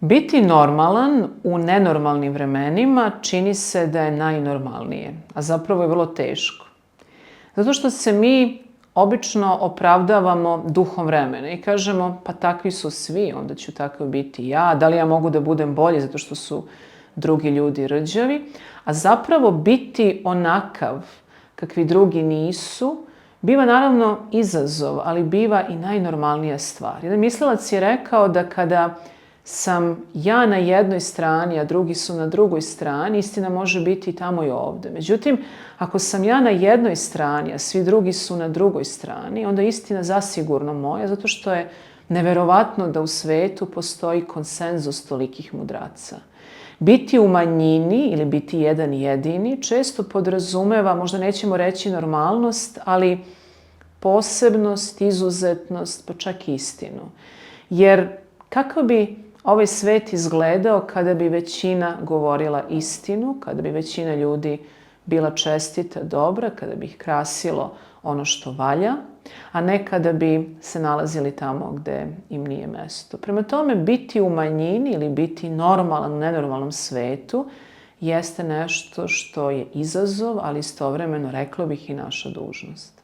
Biti normalan u nenormalnim vremenima čini se da je najnormalnije, a zapravo je vrlo teško. Zato što se mi obično opravdavamo duhom vremena i kažemo pa takvi su svi, onda ću takav biti ja, da li ja mogu da budem bolji zato što su drugi ljudi rđavi, a zapravo biti onakav kakvi drugi nisu, biva naravno izazov, ali biva i najnormalnija stvar. Jedan mislilac je rekao da kada sam ja na jednoj strani, a drugi su na drugoj strani, istina može biti i tamo i ovde. Međutim, ako sam ja na jednoj strani, a svi drugi su na drugoj strani, onda je istina zasigurno moja, zato što je neverovatno da u svetu postoji konsenzus tolikih mudraca. Biti u manjini ili biti jedan jedini često podrazumeva, možda nećemo reći normalnost, ali posebnost, izuzetnost, pa čak i istinu. Jer kako bi ovaj svet izgledao kada bi većina govorila istinu, kada bi većina ljudi bila čestita, dobra, kada bi ih krasilo ono što valja, a ne kada bi se nalazili tamo gde im nije mesto. Prema tome, biti u manjini ili biti normalan u nenormalnom svetu jeste nešto što je izazov, ali istovremeno, rekla bih, i naša dužnost.